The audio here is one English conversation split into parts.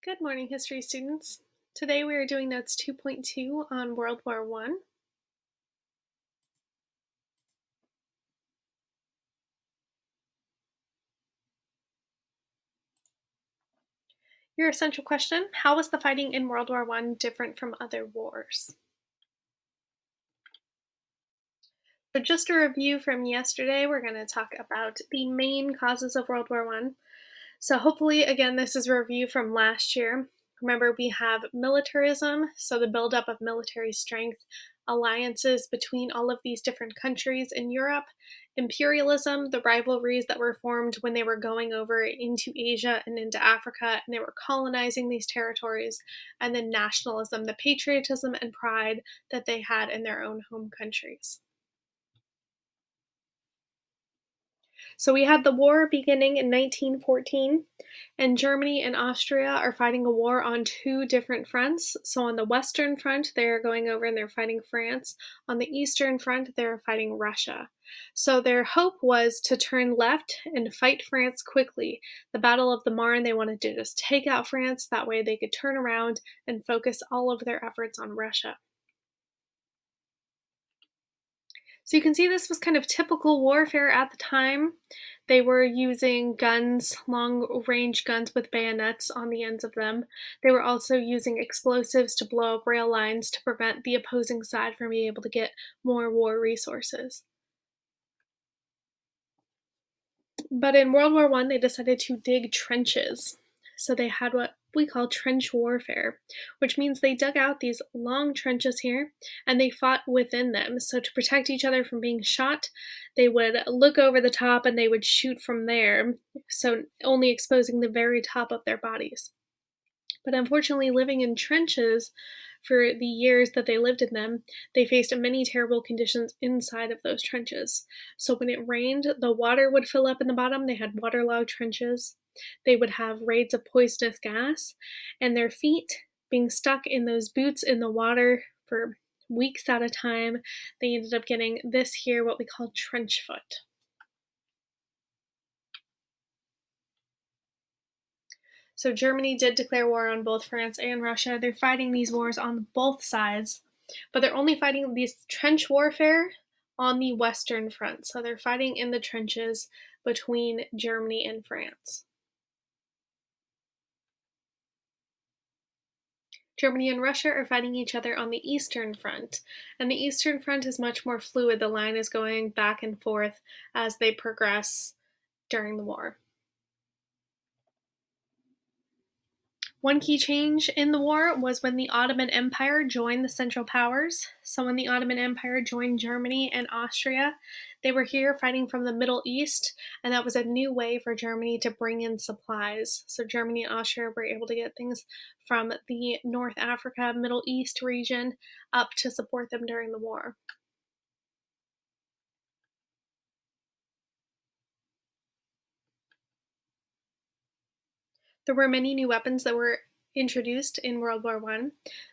Good morning, history students. Today we are doing Notes 2.2 on World War I. Your essential question: how was the fighting in World War I different from other wars? So just a review from yesterday, we're going to talk about the main causes of World War I. So hopefully, again, this is a review from last year. Remember, we have militarism, so the buildup of military strength, alliances between all of these different countries in Europe, imperialism, the rivalries that were formed when they were going over into Asia and into Africa, and they were colonizing these territories, and then nationalism, the patriotism and pride that they had in their own home countries. So we had the war beginning in 1914, and Germany and Austria are fighting a war on two different fronts. So on the Western Front, they're going over and they're fighting France. On the Eastern Front, they're fighting Russia. So their hope was to turn left and fight France quickly. The Battle of the Marne, they wanted to just take out France. That way they could turn around and focus all of their efforts on Russia. So you can see this was kind of typical warfare at the time. They were using guns, long range guns with bayonets on the ends of them. They were also using explosives to blow up rail lines to prevent the opposing side from being able to get more war resources. But in World War I, they decided to dig trenches. So they had what we call trench warfare, which means they dug out these long trenches here and they fought within them. So to protect each other from being shot, they would look over the top and they would shoot from there, so only exposing the very top of their bodies. But unfortunately, living in trenches for the years that they lived in them, they faced many terrible conditions inside of those trenches. So when it rained, the water would fill up in the bottom. They had waterlogged trenches. They would have raids of poisonous gas, and their feet being stuck in those boots in the water for weeks at a time, they ended up getting this here, what we call trench foot. So Germany did declare war on both France and Russia. They're fighting these wars on both sides, but they're only fighting these trench warfare on the Western Front. So they're fighting in the trenches between Germany and France. Germany and Russia are fighting each other on the Eastern Front, and the Eastern Front is much more fluid. The line is going back and forth as they progress during the war. One key change in the war was when the Ottoman Empire joined the Central Powers. So, when the Ottoman Empire joined Germany and Austria, they were here fighting from the Middle East, and that was a new way for Germany to bring in supplies. So, Germany and Austria were able to get things from the North Africa, Middle East region up to support them during the war. There were many new weapons that were introduced in World War I.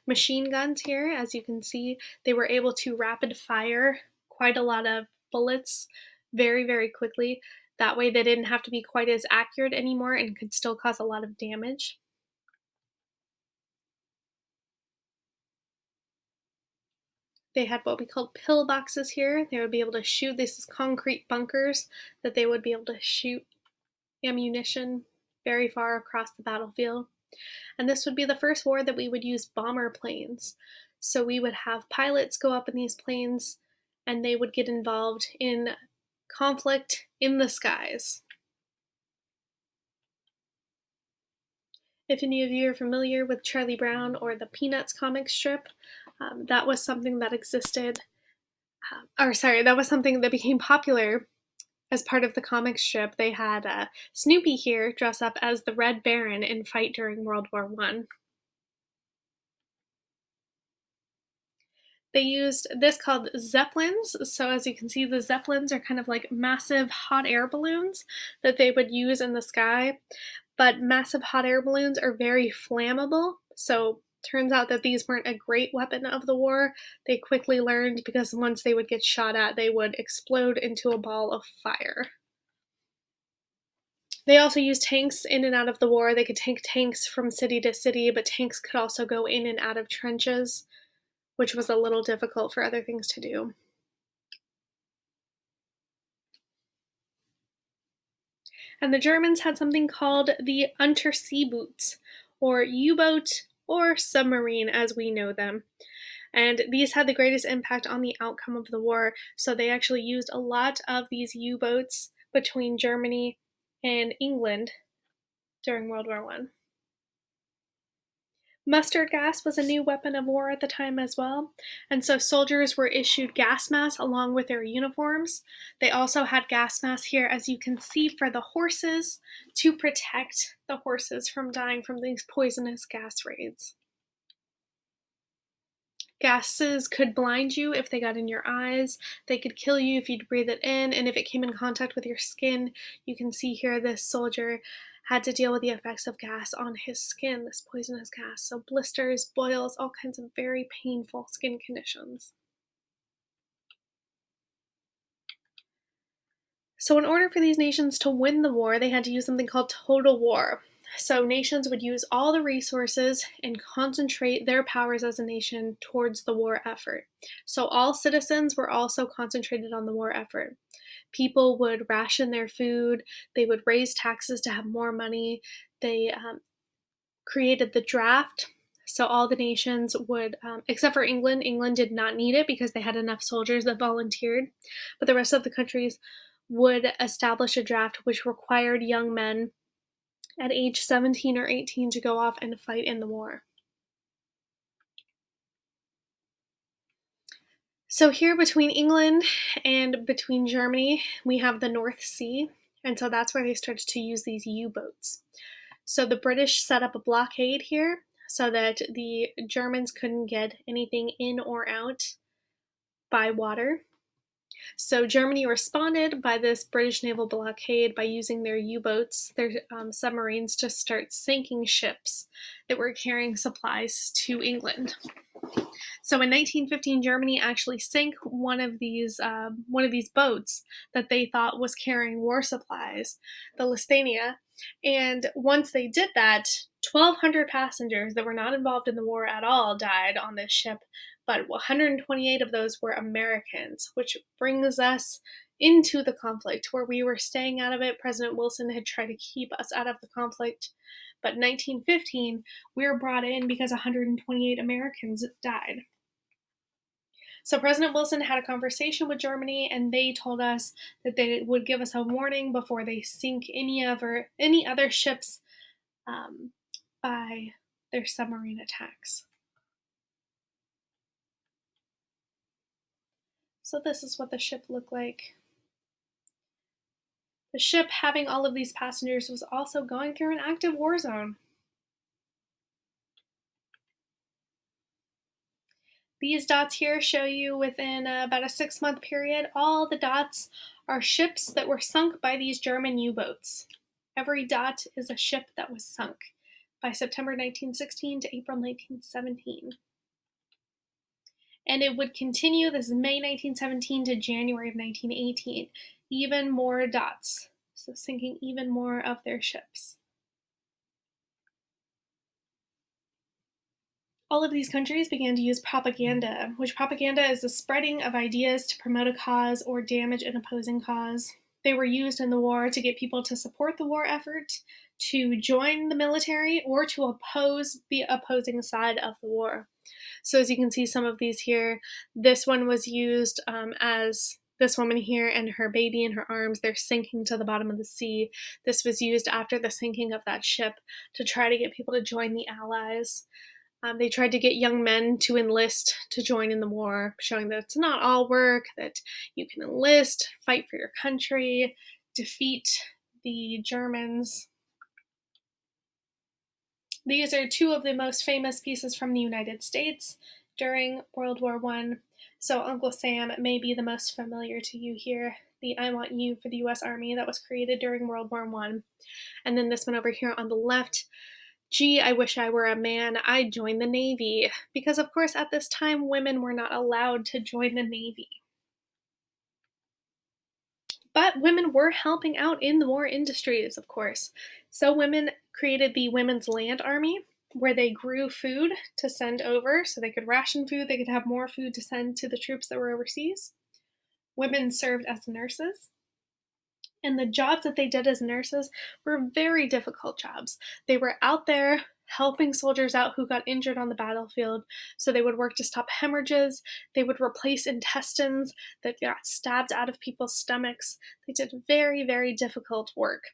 Machine guns here, as you can see, they were able to rapid fire quite a lot of bullets very, very quickly. That way they didn't have to be quite as accurate anymore and could still cause a lot of damage. They had what we called pillboxes here. They would be able to shoot, this is concrete bunkers that they would be able to shoot ammunition very far across the battlefield. And this would be the first war that we would use bomber planes. So we would have pilots go up in these planes and they would get involved in conflict in the skies. If any of you are familiar with Charlie Brown or the Peanuts comic strip, that was something that existed, that was something that became popular as part of the comic strip. They had Snoopy here dress up as the Red Baron and fight during World War I. They used this called Zeppelins. So as you can see, the Zeppelins are kind of like massive hot air balloons that they would use in the sky. But massive hot air balloons are very flammable. So turns out that these weren't a great weapon of the war. They quickly learned because once they would get shot at, they would explode into a ball of fire. They also used tanks in and out of the war. They could take tanks from city to city, but tanks could also go in and out of trenches, which was a little difficult for other things to do. And the Germans had something called the Unterseeboots, or U-boat or submarine as we know them. And these had the greatest impact on the outcome of the war, so they actually used a lot of these U-boats between Germany and England during World War I. Mustard gas was a new weapon of war at the time as well, and so soldiers were issued gas masks along with their uniforms. They also had gas masks here, as you can see, for the horses to protect the horses from dying from these poisonous gas rays. Gases could blind you if they got in your eyes. They could kill you if you'd breathe it in, and if it came in contact with your skin. You can see here this soldier had to deal with the effects of gas on his skin, this poisonous gas. So blisters, boils, all kinds of very painful skin conditions. So in order for these nations to win the war, they had to use something called total war. So nations would use all the resources and concentrate their powers as a nation towards the war effort. So all citizens were also concentrated on the war effort. People would ration their food, they would raise taxes to have more money, they created the draft. So all the nations would, except for England, England did not need it because they had enough soldiers that volunteered, but the rest of the countries would establish a draft which required young men at age 17 or 18 to go off and fight in the war. So here between England and between Germany, we have the North Sea, and so that's where they started to use these U-boats. So the British set up a blockade here so that the Germans couldn't get anything in or out by water. So Germany responded by this British naval blockade by using their U-boats, their submarines, to start sinking ships that were carrying supplies to England. So in 1915, Germany actually sank one of these boats that they thought was carrying war supplies, the Lusitania. And once they did that, 1,200 passengers that were not involved in the war at all died on this ship, but 128 of those were Americans, which brings us into the conflict where we were staying out of it. President Wilson had tried to keep us out of the conflict, but in 1915, we were brought in because 128 Americans died. So President Wilson had a conversation with Germany, and they told us that they would give us a warning before they sink any other ships by their submarine attacks. So this is what the ship looked like. The ship, having all of these passengers, was also going through an active war zone. These dots here show you within about a 6-month period, all the dots are ships that were sunk by these German U-boats. Every dot is a ship that was sunk by September 1916 to April 1917. And it would continue, this is May 1917 to January of 1918, even more dots, so sinking even more of their ships. All of these countries began to use propaganda, which propaganda is the spreading of ideas to promote a cause or damage an opposing cause. They were used in the war to get people to support the war effort, to join the military, or to oppose the opposing side of the war. So as you can see some of these here, this one was used as this woman here and her baby in her arms, they're sinking to the bottom of the sea. This was used after the sinking of that ship to try to get people to join the Allies. They tried to get young men to enlist to join in the war, showing that it's not all work, that you can enlist, fight for your country, defeat the Germans. These are two of the most famous pieces from the United States during World War I. So Uncle Sam may be the most familiar to you here, the I Want You for the US Army that was created during World War I. And then this one over here on the left, gee, I wish I were a man, I'd join the Navy. Because of course at this time women were not allowed to join the Navy. But women were helping out in the war industries, of course. So women created the Women's Land Army, where they grew food to send over so they could ration food, they could have more food to send to the troops that were overseas. Women served as nurses. And the jobs that they did as nurses were very difficult jobs. They were out there helping soldiers out who got injured on the battlefield. So they would work to stop hemorrhages. They would replace intestines that got stabbed out of people's stomachs. They did very, very difficult work.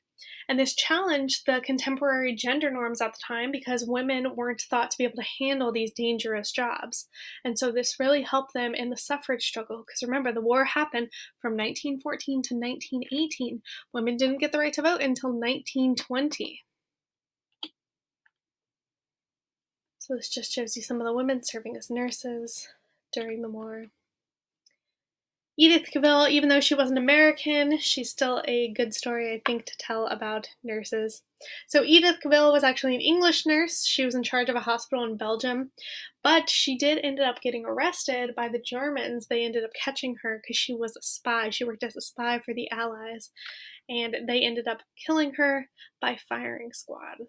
And this challenged the contemporary gender norms at the time because women weren't thought to be able to handle these dangerous jobs. And so this really helped them in the suffrage struggle. Because remember, the war happened from 1914 to 1918. Women didn't get the right to vote until 1920. So this just shows you some of the women serving as nurses during the war. Edith Cavil, even though she wasn't American, she's still a good story, I think, to tell about nurses. So Edith Cavil was actually an English nurse. She was in charge of a hospital in Belgium, but she did end up getting arrested by the Germans. They ended up catching her because she was a spy. She worked as a spy for the Allies, and they ended up killing her by firing squad.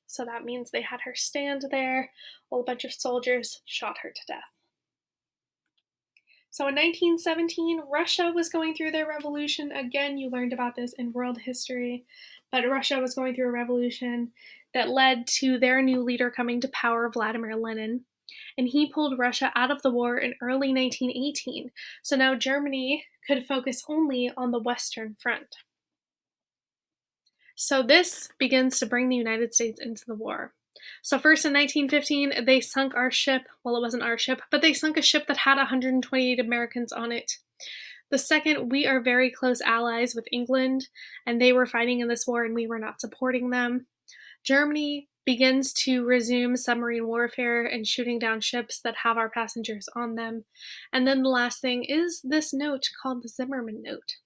So that means they had her stand there while a bunch of soldiers shot her to death. So in 1917, Russia was going through their revolution. Again, you learned about this in world history, but Russia was going through a revolution that led to their new leader coming to power, Vladimir Lenin. And he pulled Russia out of the war in early 1918. So now Germany could focus only on the Western Front. So this begins to bring the United States into the war. So first in 1915, they sunk our ship. Well, it wasn't our ship, but they sunk a ship that had 128 Americans on it. The second, we are very close allies with England, and they were fighting in this war, and we were not supporting them. Germany begins to resume submarine warfare and shooting down ships that have our passengers on them. And then the last thing is this note called the Zimmermann Note.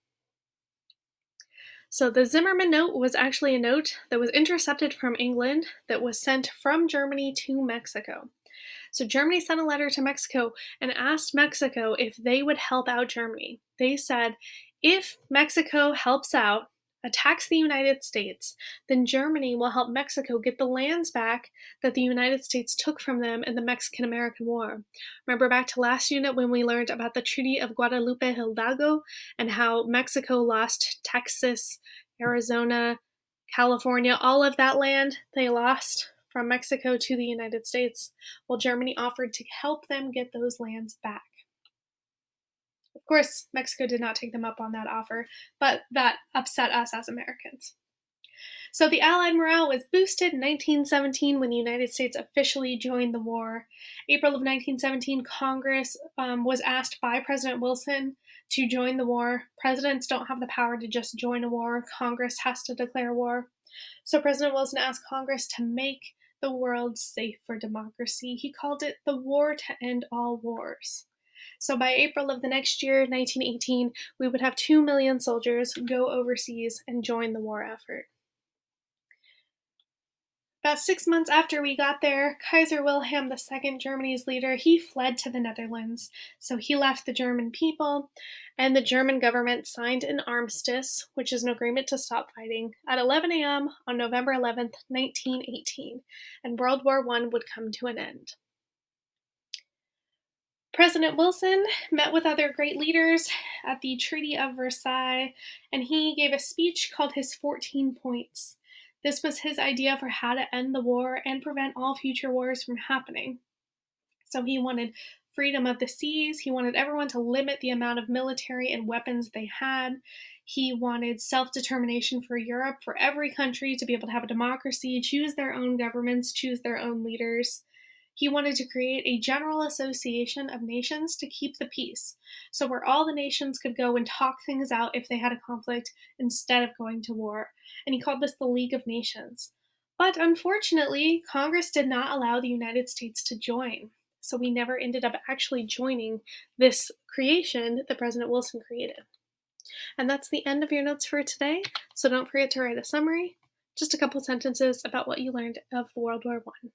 So the Zimmermann Note was actually a note that was intercepted from England that was sent from Germany to Mexico. So Germany sent a letter to Mexico and asked Mexico if they would help out Germany. They said, if Mexico helps out, attacks the United States, then Germany will help Mexico get the lands back that the United States took from them in the Mexican-American War. Remember back to last unit when we learned about the Treaty of Guadalupe Hidalgo and how Mexico lost Texas, Arizona, California, all of that land they lost from Mexico to the United States. Well, Germany offered to help them get those lands back. Of course, Mexico did not take them up on that offer, but that upset us as Americans. So the Allied morale was boosted in 1917 when the United States officially joined the war. April of 1917, Congress was asked by President Wilson to join the war. Presidents don't have the power to just join a war. Congress has to declare war. So President Wilson asked Congress to make the world safe for democracy. He called it the war to end all wars. So by April of the next year, 1918, we would have 2 million soldiers go overseas and join the war effort. About 6 months after we got there, Kaiser Wilhelm II, Germany's leader, he fled to the Netherlands. So he left the German people, and the German government signed an armistice, which is an agreement to stop fighting, at 11 a.m. on November 11th, 1918, and World War I would come to an end. President Wilson met with other great leaders at the Treaty of Versailles, and he gave a speech called his 14 Points. This was his idea for how to end the war and prevent all future wars from happening. So he wanted freedom of the seas. He wanted everyone to limit the amount of military and weapons they had. He wanted self-determination for Europe, for every country to be able to have a democracy, choose their own governments, choose their own leaders. He wanted to create a general association of nations to keep the peace, so where all the nations could go and talk things out if they had a conflict instead of going to war. And he called this the League of Nations. But unfortunately, Congress did not allow the United States to join. So we never ended up actually joining this creation that President Wilson created. And that's the end of your notes for today. So don't forget to write a summary, just a couple sentences about what you learned of World War I.